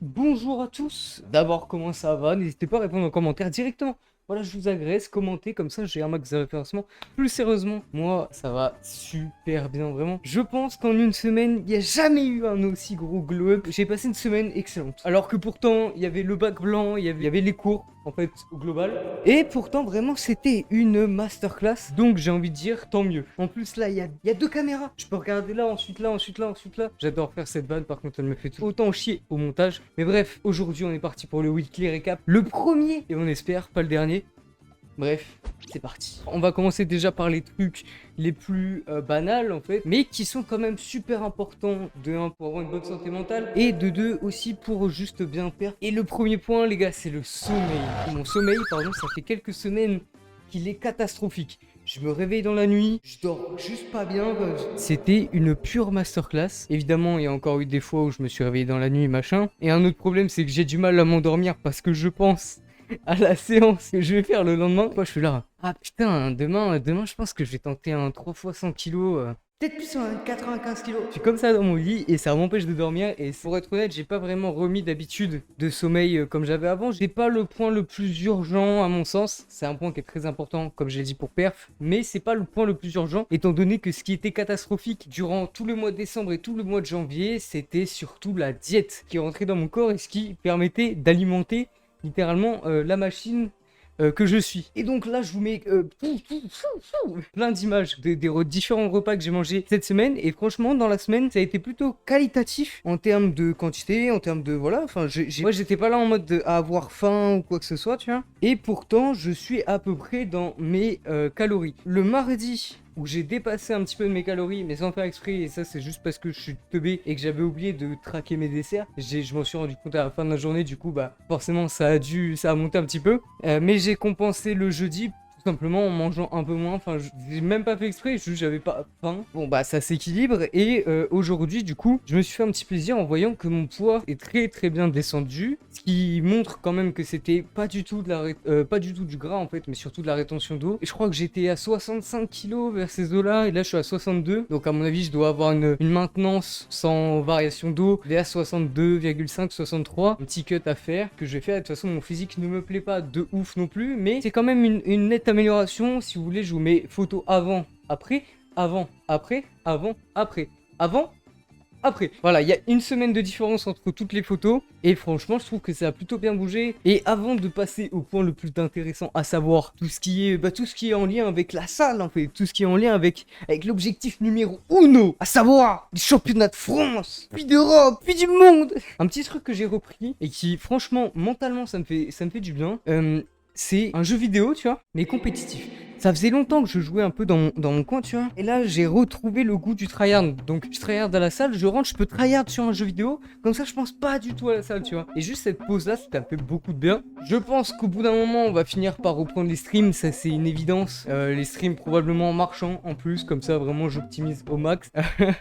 Bonjour à tous. D'abord, comment ça va? N'hésitez pas à répondre en commentaire directement. Voilà, je vous agresse, commentez, comme ça j'ai un max de référencement. Plus sérieusement, moi, ça va super bien, vraiment. Je pense qu'en une semaine, il n'y a jamais eu un aussi gros glow-up. J'ai passé une semaine excellente. Alors que pourtant, il y avait le bac blanc, il y avait les cours, en fait, au global. Et pourtant, vraiment, c'était une masterclass. Donc, j'ai envie de dire, tant mieux. En plus, là, il y a deux caméras. Je peux regarder là, ensuite là, ensuite là, ensuite là. J'adore faire cette vanne, par contre, elle me fait tout autant chier au montage. Mais bref, aujourd'hui, on est parti pour le weekly recap. Le premier, et on espère, pas le dernier. Bref, c'est parti. On va commencer déjà par les trucs les plus banals en fait, mais qui sont quand même super importants. De un, pour avoir une bonne santé mentale, et de deux, aussi pour juste bien faire. Et le premier point, les gars, c'est le sommeil. Mon sommeil, pardon, ça fait quelques semaines qu'il est catastrophique. Je me réveille dans la nuit, je dors juste pas bien. C'était une pure masterclass. Évidemment, il y a encore eu des fois où je me suis réveillé dans la nuit, machin. Et un autre problème, c'est que j'ai du mal à m'endormir parce que je pense à la séance que je vais faire le lendemain. Moi, je suis là. Ah putain, demain, je pense que je vais tenter un 3 fois 100 kilos. Peut-être plus un 95 kilos. Je suis comme ça dans mon lit et ça m'empêche de dormir. Et pour être honnête, j'ai pas vraiment remis d'habitude de sommeil comme j'avais avant. J'ai pas le point le plus urgent à mon sens. C'est un point qui est très important, comme je l'ai dit pour perf. Mais c'est pas le point le plus urgent, étant donné que ce qui était catastrophique durant tout le mois de décembre et tout le mois de janvier, c'était surtout la diète qui rentrait dans mon corps et ce qui permettait d'alimenter littéralement la machine que je suis. Et donc là, je vous mets plein d'images des différents repas que j'ai mangés cette semaine. Et franchement, dans la semaine, ça a été plutôt qualitatif en termes de quantité, en termes de voilà. Enfin, moi, j'étais pas là en mode à avoir faim ou quoi que ce soit, tu vois. Et pourtant, je suis à peu près dans mes calories. Le mardi, où j'ai dépassé un petit peu de mes calories, mais sans faire exprès, et ça c'est juste parce que je suis teubé et que j'avais oublié de traquer mes desserts. Je m'en suis rendu compte à la fin de la journée, du coup bah forcément ça a monté un petit peu. Mais j'ai compensé le jeudi tout simplement en mangeant un peu moins. Enfin, j'ai même pas fait exprès, juste j'avais pas faim. Bon bah ça s'équilibre et aujourd'hui du coup, je me suis fait un petit plaisir en voyant que mon poids est très très bien descendu, ce qui montre quand même que c'était pas du tout pas du tout du gras en fait, mais surtout de la rétention d'eau. Et je crois que j'étais à 65 kilos vers ces eaux-là et là je suis à 62. Donc à mon avis, je dois avoir une maintenance sans variation d'eau vers 62,5, 63. Un petit cut à faire que je vais faire. De toute façon, mon physique ne me plaît pas de ouf non plus, mais c'est quand même une nette amélioration. Si vous voulez, je vous mets photo avant, après, avant, après, avant, après, avant, après. Voilà, il y a une semaine de différence entre toutes les photos. Et franchement, je trouve que ça a plutôt bien bougé. Et avant de passer au point le plus intéressant, à savoir tout ce qui est en lien avec la salle, en fait. Tout ce qui est en lien avec l'objectif numéro uno. À savoir les championnats de France, puis d'Europe, puis du monde. Un petit truc que j'ai repris et qui, franchement, mentalement, ça me fait du bien. C'est un jeu vidéo, tu vois, mais compétitif. Ça faisait longtemps que je jouais un peu dans mon coin, tu vois. Et là, j'ai retrouvé le goût du tryhard. Donc, je tryhard à la salle, je rentre, je peux tryhard sur un jeu vidéo. Comme ça, je pense pas du tout à la salle, tu vois. Et juste cette pause-là, ça m'a fait beaucoup de bien. Je pense qu'au bout d'un moment, on va finir par reprendre les streams. Ça, c'est une évidence. Les streams probablement en marchant en plus. Comme ça, vraiment, j'optimise au max.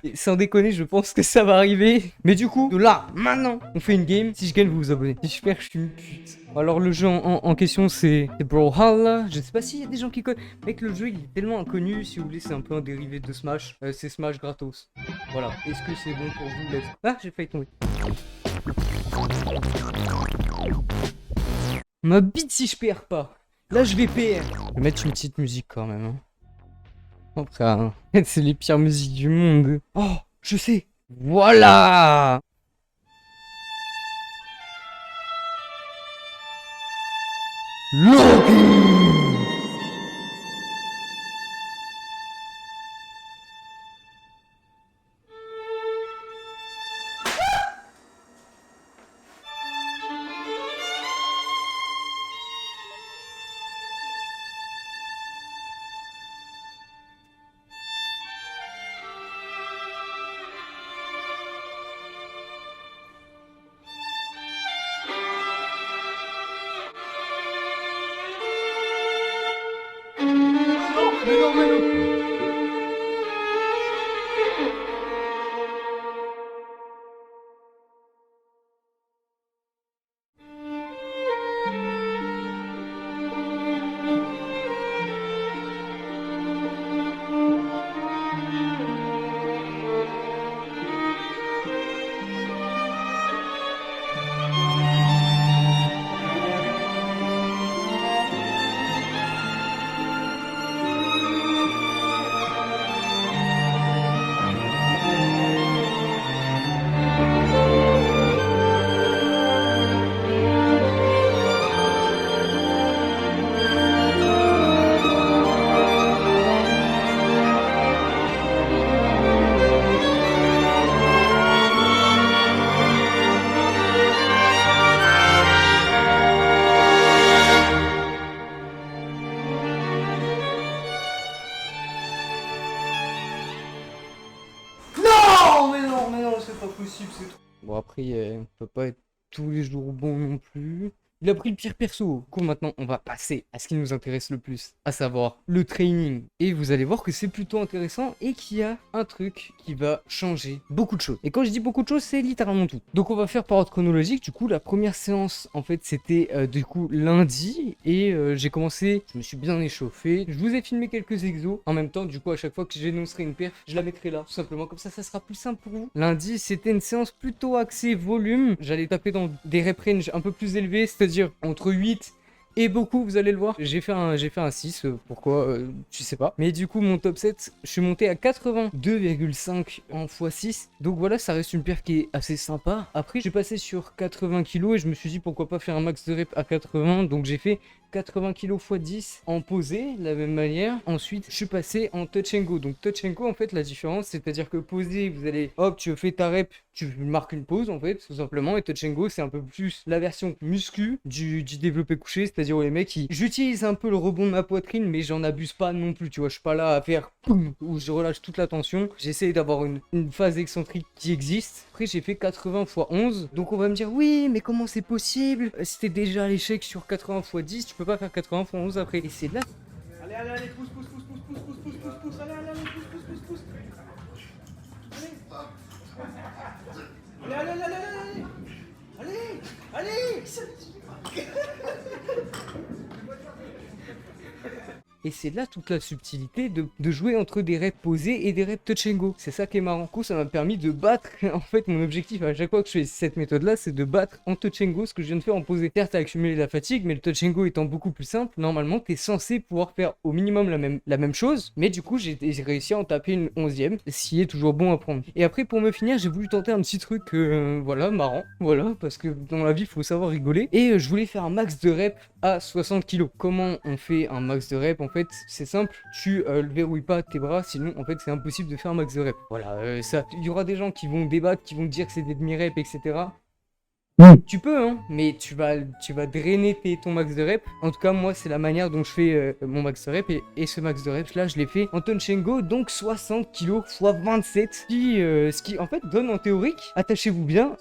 Et sans déconner, je pense que ça va arriver. Mais du coup, de là, maintenant, on fait une game. Si je gagne, vous vous abonnez. Si je perds, je suis une pute. Alors, le jeu en question, c'est Brawlhalla. Je sais pas s'il y a des gens qui connaissent. Mec, le jeu il est tellement inconnu, si vous voulez, c'est un peu un dérivé de Smash. C'est Smash gratos. Voilà. Est-ce que c'est bon pour vous? Ah, j'ai failli tomber. Ma bite si je perds pas. Là, je vais perdre. Je vais mettre une petite musique quand même. Hein. Oh, frère, hein. C'est les pires musiques du monde. Oh, je sais. Voilà. Loki. Bon, après, on peut pas être tous les jours bon non plus. Il a pris le pire perso. Du coup, maintenant, on va passer à ce qui nous intéresse le plus, à savoir le training. Et vous allez voir que c'est plutôt intéressant et qu'il y a un truc qui va changer beaucoup de choses. Et quand je dis beaucoup de choses, c'est littéralement tout. Donc, on va faire par ordre chronologique. Du coup, la première séance, en fait, c'était du coup lundi. Et j'ai commencé, je me suis bien échauffé. Je vous ai filmé quelques exos. En même temps, du coup, à chaque fois que j'énoncerai une perf, je la mettrai là. Tout simplement, comme ça sera plus simple pour vous. Lundi, c'était une séance plutôt axée volume. J'allais taper dans des rep range un peu plus élevés, c'est-à-dire entre 8 et beaucoup, vous allez le voir. J'ai fait un 6, pourquoi, je sais pas. Mais du coup, mon top 7, je suis monté à 82,5 en x6. Donc voilà, ça reste une perf qui est assez sympa. Après, j'ai passé sur 80 kg et je me suis dit pourquoi pas faire un max de rep à 80. Donc j'ai fait 80 kg x 10 en posé, de la même manière. Ensuite, je suis passé en touch and go. Donc touch and go, en fait, la différence, c'est-à-dire que posé, vous allez, hop, tu fais ta rep, tu marques une pause, en fait, tout simplement. Et touch and go, c'est un peu plus la version muscu du développé couché, c'est-à-dire les mecs qui... J'utilise un peu le rebond de ma poitrine, mais j'en abuse pas non plus, tu vois. Je suis pas là à faire poum, où je relâche toute la tension. J'essaie d'avoir une phase excentrique qui existe. Après, j'ai fait 80 x 11. Donc on va me dire, oui, mais comment c'est possible? C'était déjà à l'échec sur 80 x 10, tu peux pas faire 80 x 11 après. Et c'est là. Allez, allez, allez, pousse, pousse, pousse, pousse, pousse, pousse, pousse, pousse, pousse, allez, allez, allez, pousse, pousse, pousse, pousse. Allez, allez, allez, allez, allez, allez, allez. Et c'est là toute la subtilité de jouer entre des reps posés et des reps touch and go. C'est ça qui est marrant. Du coup, ça m'a permis de battre. En fait, mon objectif à chaque fois que je fais cette méthode-là, c'est de battre en touch and go ce que je viens de faire en posé. Certes, t'as accumulé la fatigue, mais le touch and go étant beaucoup plus simple, normalement, t'es censé pouvoir faire au minimum la même chose. Mais du coup, j'ai réussi à en taper une 11e, ce qui est toujours bon à prendre. Et après, pour me finir, j'ai voulu tenter un petit truc, voilà, marrant. Voilà, parce que dans la vie, il faut savoir rigoler. Et je voulais faire un max de reps à 60 kg. Comment on fait un max de reps? En fait, c'est simple, tu verrouilles pas tes bras, sinon en fait c'est impossible de faire un max de reps. Voilà, ça, il y aura des gens qui vont débattre, qui vont dire que c'est des demi-reps, etc. Tu peux, hein, mais tu vas drainer ton max de reps. En tout cas, moi, c'est la manière dont je fais mon max de reps. Et ce max de reps, là, je l'ai fait en touch and go, donc 60 kg x 27. Ce qui, en fait, donne en théorique, attachez-vous bien,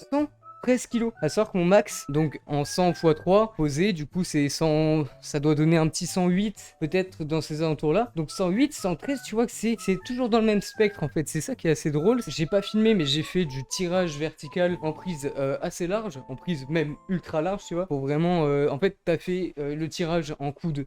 13 kilos. À savoir que mon max, donc en 100 x 3, posé, du coup c'est 100, ça doit donner un petit 108, peut-être dans ces alentours-là. Donc 108, 113, tu vois que c'est toujours dans le même spectre en fait. C'est ça qui est assez drôle. J'ai pas filmé, mais j'ai fait du tirage vertical en prise assez large, en prise même ultra large, tu vois. Pour vraiment, en fait, t'as fait le tirage en coude.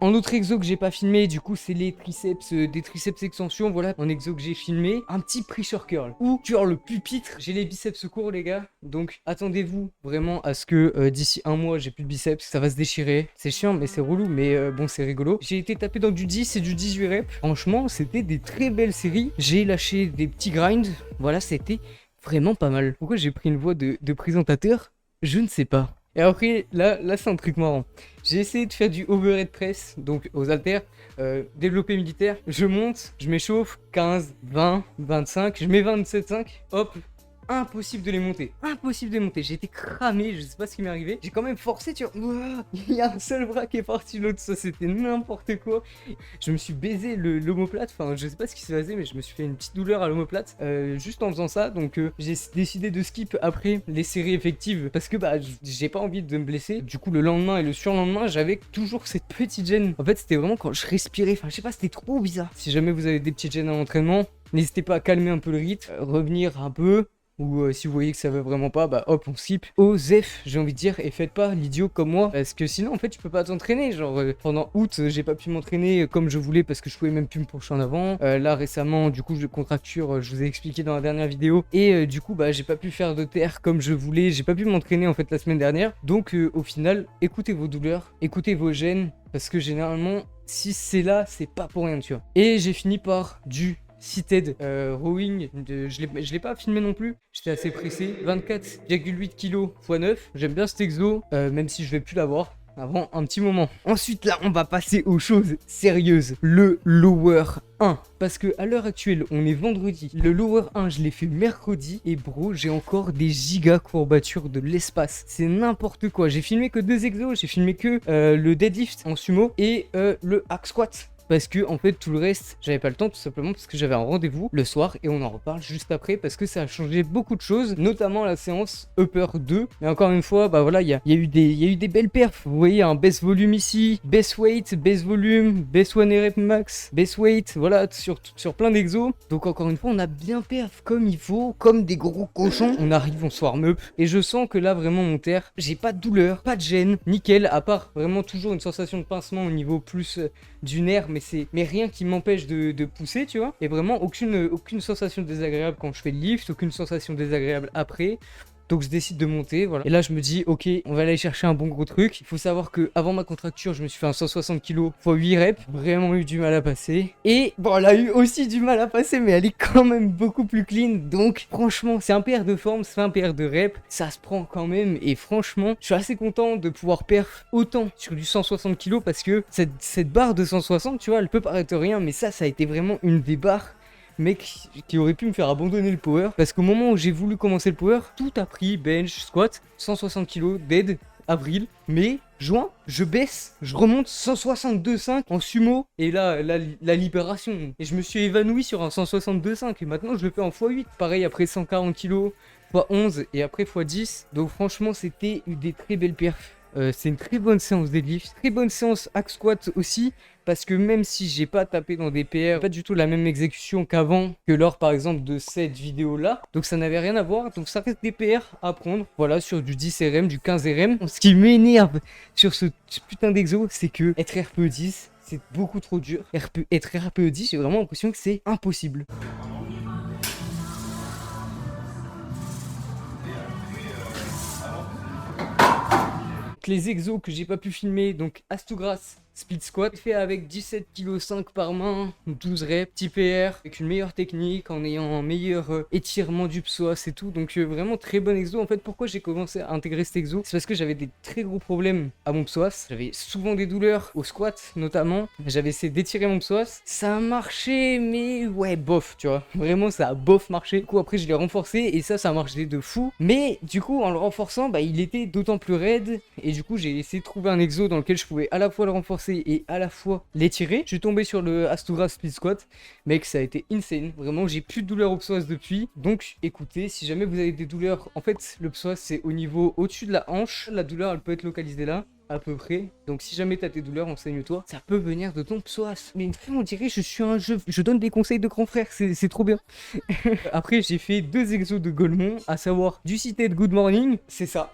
En autre exo que j'ai pas filmé, du coup, c'est les triceps, des triceps extension. Voilà, en exo que j'ai filmé, un petit pressure curl ou curl pupitre. J'ai les biceps courts, les gars. Donc, attendez-vous vraiment à ce que d'ici un mois, j'ai plus de biceps. Ça va se déchirer. C'est chiant, mais c'est relou. Mais bon, c'est rigolo. J'ai été tapé dans du 10 et du 18 reps. Franchement, c'était des très belles séries. J'ai lâché des petits grinds. Voilà, c'était vraiment pas mal. Pourquoi j'ai pris une voix de présentateur? Je ne sais pas. Et après, là c'est un truc marrant. J'ai essayé de faire du overhead press, donc aux haltères, développé militaire. Je monte, je m'échauffe, 15, 20, 25, je mets 27,5, hop. Impossible de les monter. Impossible de les monter. J'ai été cramé, je sais pas ce qui m'est arrivé. J'ai quand même forcé, tu vois. Il y a un seul bras qui est parti, l'autre, ça c'était n'importe quoi. Je me suis baisé l'omoplate. Enfin, je sais pas ce qui s'est passé, mais je me suis fait une petite douleur à l'omoplate juste en faisant ça. Donc, j'ai décidé de skip après les séries effectives parce que bah, j'ai pas envie de me blesser. Du coup, le lendemain et le surlendemain, j'avais toujours cette petite gêne. En fait, c'était vraiment quand je respirais. Enfin, je sais pas, c'était trop bizarre. Si jamais vous avez des petites gênes à l'entraînement, n'hésitez pas à calmer un peu le rythme, revenir un peu. Ou si vous voyez que ça va vraiment pas, bah hop, on skip. Osef, j'ai envie de dire, et faites pas l'idiot comme moi, parce que sinon en fait tu peux pas t'entraîner. Genre pendant août, j'ai pas pu m'entraîner comme je voulais parce que je pouvais même plus me pencher en avant. Là récemment, du coup, je contracture, je vous ai expliqué dans la dernière vidéo, et du coup, bah j'ai pas pu faire de terre comme je voulais, j'ai pas pu m'entraîner en fait la semaine dernière. Donc au final, écoutez vos douleurs, écoutez vos gènes, parce que généralement, si c'est là, c'est pas pour rien, tu vois. Et j'ai fini par du seated rowing, je l'ai pas filmé non plus, j'étais assez pressé. 24,8 kg x 9, j'aime bien cet exo, même si je vais plus l'avoir avant un petit moment. Ensuite là, on va passer aux choses sérieuses. Le lower 1. Parce que à l'heure actuelle, on est vendredi. Le lower 1, je l'ai fait mercredi. Et bro, j'ai encore des giga courbatures de l'espace. C'est n'importe quoi. J'ai filmé que 2 exos. J'ai filmé que le deadlift en sumo et le hack squat. parce que en fait tout le reste j'avais pas le temps, tout simplement parce que j'avais un rendez-vous le soir, et on en reparle juste après parce que ça a changé beaucoup de choses, notamment la séance Upper 2. Mais encore une fois, bah voilà, il y a eu des belles perfs. Vous voyez un best volume ici, best weight, best volume, best one rep max, best weight, voilà, sur plein d'exos. Donc encore une fois, on a bien perf comme il faut, comme des gros cochons. On arrive, on se warm up, et je sens que là vraiment mon terre, j'ai pas de douleur, pas de gêne, nickel, à part vraiment toujours une sensation de pincement au niveau plus du nerf, mais rien qui m'empêche de pousser, tu vois. Et vraiment aucune sensation désagréable quand je fais le lift, aucune sensation désagréable après. Donc je décide de monter, voilà. Et là je me dis, ok, on va aller chercher un bon gros truc. Il faut savoir que avant ma contracture, je me suis fait un 160 kg x 8 reps. Vraiment eu du mal à passer. Et bon, elle a eu aussi du mal à passer, mais elle est quand même beaucoup plus clean. Donc franchement, c'est un PR de forme, c'est un PR de reps. Ça se prend quand même. Et franchement, je suis assez content de pouvoir perf autant sur du 160 kg, parce que cette barre de 160, tu vois, elle peut paraître rien, mais ça a été vraiment une des barres, mec, qui aurait pu me faire abandonner le power, parce qu'au moment où j'ai voulu commencer le power, tout a pris, bench, squat, 160 kg, dead, avril, mai, juin, je baisse, je remonte 162,5 en sumo, et là, la libération, et je me suis évanoui sur un 162,5, et maintenant je le fais en x8, pareil après 140 kg, x11, et après x10, donc franchement c'était des très belles perfs. C'est une très bonne séance deadlift, très bonne séance hack squat aussi, parce que même si j'ai pas tapé dans des PR, pas du tout la même exécution qu'avant, que lors par exemple de cette vidéo là, donc ça n'avait rien à voir, donc ça reste des PR à prendre, voilà, sur du 10 RM, du 15 RM. Ce qui m'énerve sur ce putain d'exo, c'est que être RPE 10, c'est beaucoup trop dur. Être RPE 10, j'ai vraiment l'impression que c'est impossible. Les exos que j'ai pas pu filmer, donc Astugras split squat fait avec 17,5 kg par main, 12 reps, petit PR, avec une meilleure technique, en ayant un meilleur étirement du psoas et tout. Donc vraiment très bon exo. En fait, pourquoi j'ai commencé à intégrer cet exo, c'est parce que j'avais des très gros problèmes à mon psoas. J'avais souvent des douleurs au squat notamment. J'avais essayé d'étirer mon psoas, ça a marché, mais ouais, bof, tu vois. Vraiment, ça a bof marché. Du coup, après je l'ai renforcé, et ça a marché de fou. Mais du coup, en le renforçant, bah il était d'autant plus raide, et du coup j'ai essayé de trouver un exo dans lequel je pouvais à la fois le renforcer et à la fois l'étirer. Je suis tombé sur le Astugras split squat, mec, ça a été insane. Vraiment, j'ai plus de douleur au psoas depuis. Donc écoutez, si jamais vous avez des douleurs, en fait le psoas c'est au niveau au-dessus de la hanche, la douleur elle peut être localisée là à peu près. Donc si jamais t'as tes douleurs, enseigne-toi, ça peut venir de ton psoas. Mais on dirait je suis un jeu, je donne des conseils de grand frère, c'est trop bien. Après j'ai fait 2 exos de Golemont, à savoir du seated good morning, c'est ça.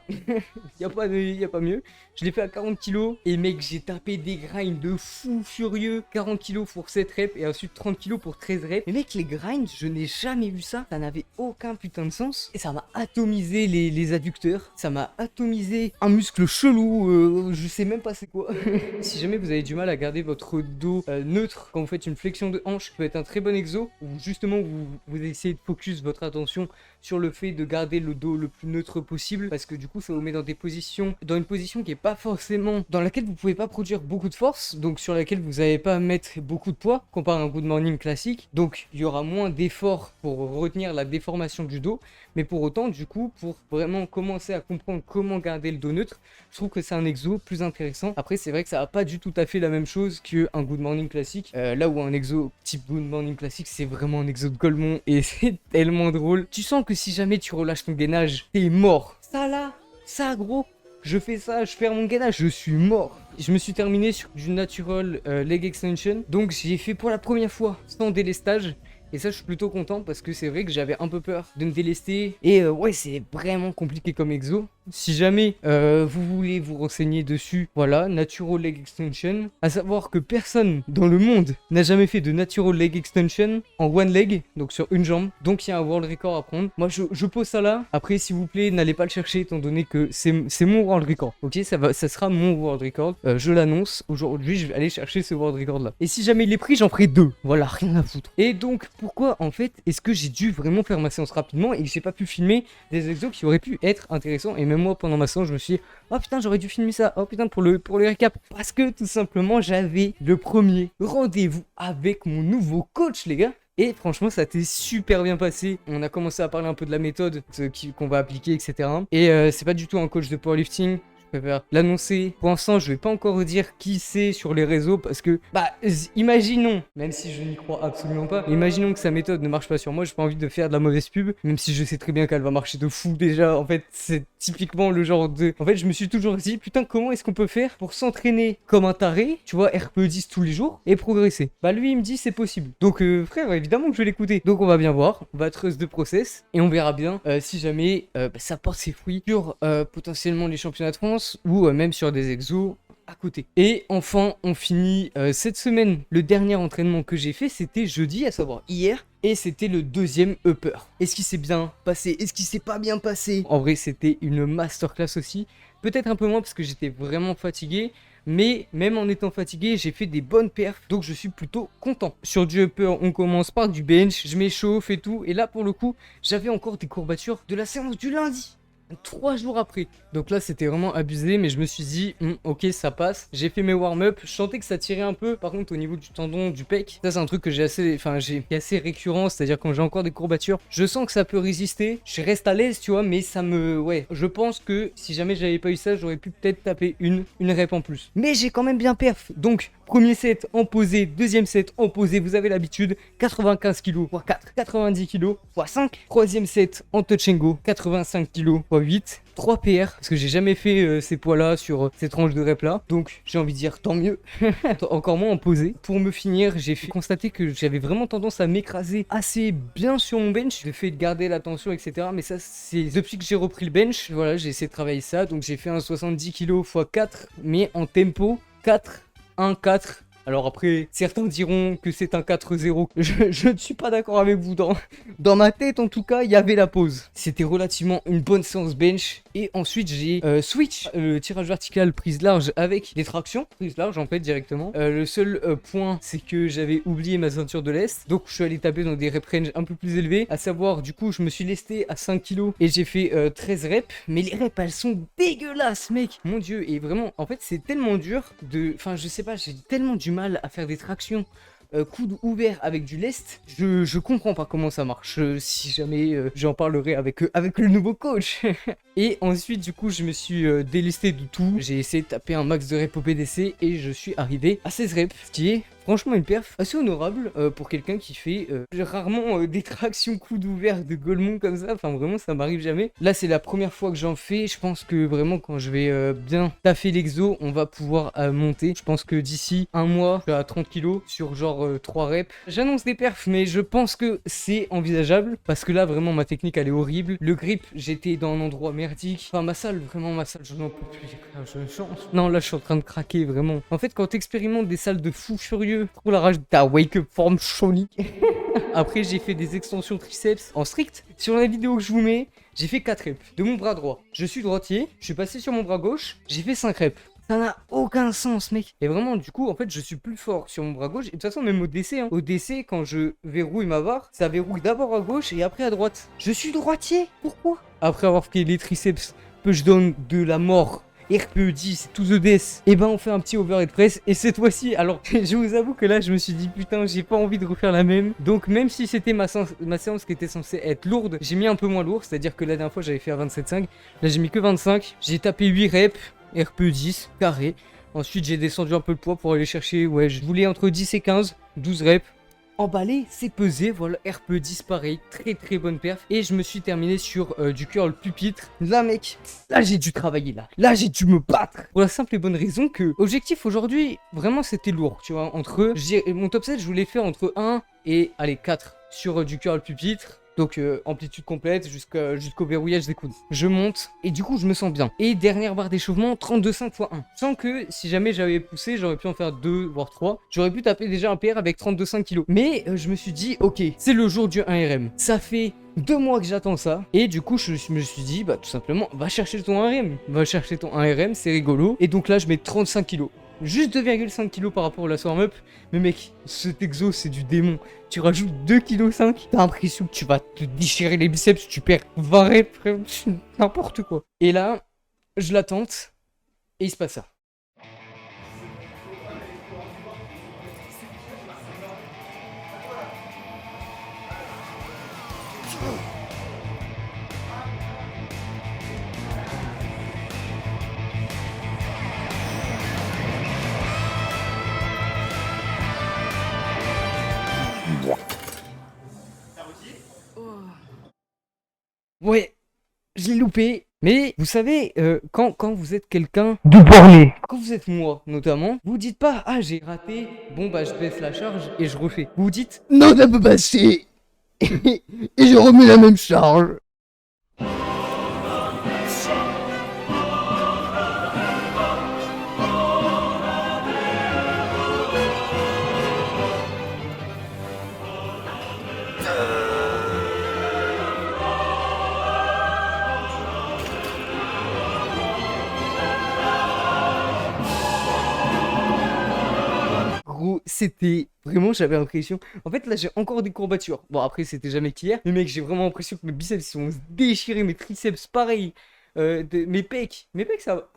y a pas mieux. Je l'ai fait à 40 kg, et mec, j'ai tapé des grinds de fou furieux. 40 kg pour 7 reps, et ensuite 30 kg pour 13 reps. Mais mec, les grinds, je n'ai jamais vu ça. Ça n'avait aucun putain de sens. Et ça m'a atomisé les adducteurs. Ça m'a atomisé un muscle chelou, je sais même pas c'est quoi. Si jamais vous avez du mal à garder votre dos neutre quand vous faites une flexion de hanche, ça peut être un très bon exo, où justement vous essayez de focus votre attention sur le fait de garder le dos le plus neutre possible, parce que du coup ça vous met dans une position qui est pas forcément, dans laquelle vous pouvez pas produire beaucoup de force, donc sur laquelle vous n'allez pas mettre beaucoup de poids comparé à un good morning classique. Donc il y aura moins d'efforts pour retenir la déformation du dos, mais pour autant du coup, pour vraiment commencer à comprendre comment garder le dos neutre, je trouve que c'est un exo plus intéressant. Après c'est vrai que ça va pas du tout à fait la même chose qu'un good morning classique, là où un exo type good morning classique c'est vraiment un exo de Golemont, et c'est tellement drôle. Tu sens que si jamais tu relâches ton gainage, t'es mort. Ça là, ça gros, je fais ça, je perds mon gainage, je suis mort. Je me suis terminé sur du natural leg extension, donc j'ai fait pour la première fois sans délestage. Et ça, je suis plutôt content, parce que c'est vrai que j'avais un peu peur de me délester. Et ouais, c'est vraiment compliqué comme exo. Si jamais vous voulez vous renseigner dessus, voilà, Natural Leg Extension. À savoir que personne dans le monde n'a jamais fait de Natural Leg Extension en one leg, donc sur une jambe. Donc il y a un world record à prendre. Moi, je pose ça là. Après, s'il vous plaît, n'allez pas le chercher, étant donné que c'est mon world record. Ok, ça sera mon world record. Je l'annonce. Aujourd'hui, je vais aller chercher ce world record là. Et si jamais il est pris, j'en ferai 2. Voilà, rien à foutre. Et donc, pourquoi en fait est-ce que j'ai dû vraiment faire ma séance rapidement et que j'ai pas pu filmer des exos qui auraient pu être intéressants? Et même moi, pendant ma séance, je me suis dit, oh putain, j'aurais dû filmer ça. Oh putain, pour le récap. Parce que tout simplement, j'avais le premier rendez-vous avec mon nouveau coach, les gars. Et franchement, ça s'est super bien passé. On a commencé à parler un peu de la méthode qu'on va appliquer, etc. Et c'est pas du tout un coach de powerlifting. préfère l'annoncer. Pour l'instant, je vais pas encore dire qui c'est sur les réseaux parce que, bah, imaginons, même si je n'y crois absolument pas, imaginons que sa méthode ne marche pas sur moi, j'ai pas envie de faire de la mauvaise pub, même si je sais très bien qu'elle va marcher de fou déjà. En fait, c'est typiquement le genre de... En fait, je me suis toujours dit, putain, comment est-ce qu'on peut faire pour s'entraîner comme un taré, tu vois, RPE10 tous les jours et progresser? Bah, lui, il me dit, c'est possible. Donc, frère, évidemment que je vais l'écouter. Donc, on va bien voir, on va trust de process et on verra bien si jamais bah, ça porte ses fruits sur potentiellement les championnats de France ou même sur des exos à côté. Et enfin, on finit cette semaine. Le dernier entraînement que j'ai fait, c'était jeudi, à savoir hier. Et c'était le deuxième upper. Est-ce qu'il s'est bien passé? Est-ce qu'il s'est pas bien passé? En vrai, c'était une masterclass aussi. Peut-être un peu moins parce que j'étais vraiment fatigué. Mais même en étant fatigué, j'ai fait des bonnes perfs. Donc je suis plutôt content. Sur du upper, on commence par du bench. Je m'échauffe et tout. Et là, pour le coup, j'avais encore des courbatures de la séance du lundi. 3 jours après. Donc là c'était vraiment abusé, mais je me suis dit ok, ça passe. J'ai fait mes warm-up, je sentais que ça tirait un peu. Par contre au niveau du tendon du pec, ça c'est un truc que j'ai assez récurrent, c'est-à-dire quand j'ai encore des courbatures, je sens que ça peut résister. Je reste à l'aise, tu vois, mais ça me... Ouais, je pense que si jamais j'avais pas eu ça, j'aurais pu peut-être taper une rep en plus. Mais j'ai quand même bien perf. Donc premier set en posé, deuxième set en posé, vous avez l'habitude, 95 kg x 4, 90 kg x 5. Troisième set en touch and go, 85 kg x 8, 3 PR, parce que j'ai jamais fait ces poids-là sur cette tranche de rep-là. Donc j'ai envie de dire tant mieux, encore moins en posé. Pour me finir, j'ai constaté que j'avais vraiment tendance à m'écraser assez bien sur mon bench. Le fait de garder la tension, etc. Mais ça, c'est depuis que j'ai repris le bench. Voilà, j'ai essayé de travailler ça. Donc j'ai fait un 70 kg x 4, mais en tempo 4. 1-4. Alors après, certains diront que c'est un 4-0. Je ne suis pas d'accord avec vous. Dans ma tête, en tout cas, il y avait la pause. C'était relativement une bonne séance bench. Et ensuite, j'ai switch le tirage vertical prise large avec des tractions. Prise large, en fait, directement. Le seul point, c'est que j'avais oublié ma ceinture de lest. Donc, je suis allé taper dans des rep range un peu plus élevés. À savoir, du coup, je me suis lesté à 5 kg et j'ai fait 13 reps. Mais les reps, elles sont dégueulasses, mec. Mon Dieu. Et vraiment, en fait, c'est tellement dur de... Enfin, je sais pas, j'ai tellement du mal à faire des tractions coude ouvert avec du lest. Je comprends pas comment ça marche. Si jamais j'en parlerai avec le nouveau coach. Et ensuite du coup je me suis délesté de tout. J'ai essayé de taper un max de reps au PDC et je suis arrivé à 16 reps, ce qui est franchement une perf assez honorable pour quelqu'un qui fait rarement des tractions coude ouvert de Golemont comme ça. Enfin vraiment ça m'arrive jamais. Là c'est la première fois que j'en fais. Je pense que vraiment quand je vais bien taffer l'exo, on va pouvoir monter. Je pense que d'ici un mois, je suis à 30 kg sur genre 3 reps. J'annonce des perfs mais je pense que c'est envisageable parce que là vraiment ma technique elle est horrible. Le grip, j'étais dans un endroit merdique. Enfin ma salle, vraiment ma salle, je n'en peux plus. Non là je suis en train de craquer vraiment. En fait quand t'expérimentes des salles de fou furieux, trop la rage de ta wake up form Sonic. Après j'ai fait des extensions triceps en strict. Sur la vidéo que je vous mets, j'ai fait 4 reps de mon bras droit. Je suis droitier, je suis passé sur mon bras gauche, j'ai fait 5 reps. Ça n'a aucun sens, mec. Et vraiment, du coup, en fait, je suis plus fort sur mon bras gauche. Et de toute façon, même au DC, au DC, quand je verrouille ma barre, ça verrouille d'abord à gauche et après à droite. Je suis droitier. Pourquoi? Après avoir fait les triceps pushdown de la mort, RPE10, to the death, et ben on fait un petit overhead press. Et cette fois-ci, alors je vous avoue que là je me suis dit putain j'ai pas envie de refaire la même. Donc même si c'était ma séance qui était censée être lourde, j'ai mis un peu moins lourd. C'est-à-dire que la dernière fois j'avais fait à 27,5. Là j'ai mis que 25. J'ai tapé 8 reps, RPE10, carré. Ensuite j'ai descendu un peu le poids pour aller chercher, ouais je voulais entre 10 et 15, 12 reps. Emballé, c'est pesé, voilà, RPE10 pareil, très très bonne perf. Et je me suis terminé sur du curl pupitre. Là mec, là j'ai dû travailler là j'ai dû me battre. Pour la simple et bonne raison que, objectif aujourd'hui, vraiment c'était lourd, tu vois, entre, mon top 7 je voulais faire entre 1 et, allez 4 sur du curl pupitre. Donc amplitude complète jusqu'au verrouillage des coudes. Je monte et du coup je me sens bien. Et dernière barre d'échauffement, 32,5 x 1. Sans que si jamais j'avais poussé, j'aurais pu en faire 2 voire 3. J'aurais pu taper déjà un PR avec 32,5 kg. Mais je me suis dit ok, c'est le jour du 1RM. Ça fait 2 mois que j'attends ça. Et du coup je me suis dit bah tout simplement va chercher ton 1RM. Va chercher ton 1RM, c'est rigolo. Et donc là je mets 35 kg. Juste 2,5 kg par rapport à la warm-up. Mais mec, cet exo c'est du démon. Tu rajoutes 2,5 kg, t'as l'impression que tu vas te déchirer les biceps, tu perds 20 reps, n'importe quoi. Et là, je la tente, et il se passe ça. Ouais, je l'ai loupé. Mais vous savez, quand vous êtes quelqu'un de borné, quand vous êtes moi notamment, vous dites pas ah j'ai raté, bon bah je baisse la charge et je refais. Vous dites non ça peut passer et je remets la même charge. Gros, c'était vraiment, j'avais l'impression. En fait, là, j'ai encore des courbatures. Bon, après, c'était jamais qu'hier. Mais mec, j'ai vraiment l'impression que mes biceps ils sont déchirés, mes triceps, pareil. Mes pecs. Mes pecs, ça va.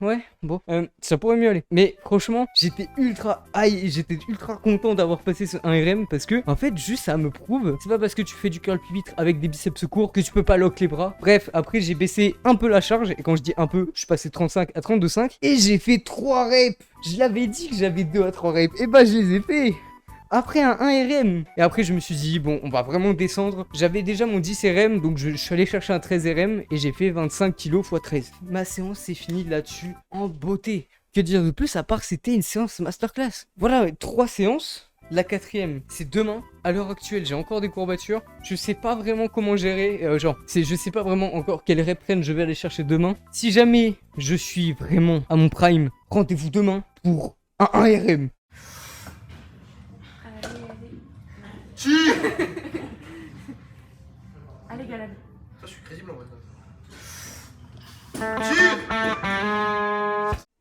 Ouais, bon, ça pourrait mieux aller. Mais franchement, j'étais ultra high, j'étais ultra content d'avoir passé ce 1RM parce que, en fait, juste ça me prouve, c'est pas parce que tu fais du curl pupitre avec des biceps courts que tu peux pas lock les bras. Bref, après, j'ai baissé un peu la charge et quand je dis un peu, je suis passé de 35 à 32,5 et j'ai fait 3 reps. Je l'avais dit que j'avais 2 à 3 reps et bah, je les ai fait. Après un 1RM. Et après, je me suis dit, bon, on va vraiment descendre. J'avais déjà mon 10 RM, donc je suis allé chercher un 13 RM et j'ai fait 25 kg x 13. Ma séance s'est finie là-dessus en beauté. Que dire de plus, à part que c'était une séance masterclass. Voilà, 3 séances. La 4e, c'est demain. À l'heure actuelle, j'ai encore des courbatures. Je sais pas vraiment comment gérer. Je sais pas vraiment encore quel reprenne je vais aller chercher demain. Si jamais je suis vraiment à mon prime, rendez-vous demain pour un 1RM. Allez, Galad. Je suis crédible en vrai.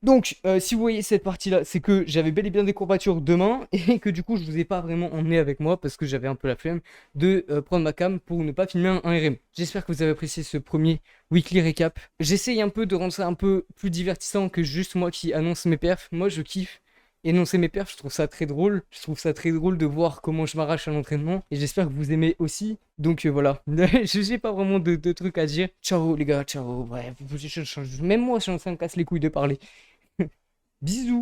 Donc, si vous voyez cette partie-là, c'est que j'avais bel et bien des courbatures demain et que du coup, je vous ai pas vraiment emmené avec moi parce que j'avais un peu la flemme de prendre ma cam pour ne pas filmer un 1RM. J'espère que vous avez apprécié ce premier weekly recap. J'essaye un peu de rendre ça un peu plus divertissant que juste moi qui annonce mes perfs. Moi, je kiffe énoncer mes perfs, je trouve ça très drôle. Je trouve ça très drôle de voir comment je m'arrache à l'entraînement. Et j'espère que vous aimez aussi. Donc voilà, je n'ai pas vraiment de trucs à dire. Ciao les gars, ciao. Bref, même moi je suis en train de me casser les couilles de parler. Bisous.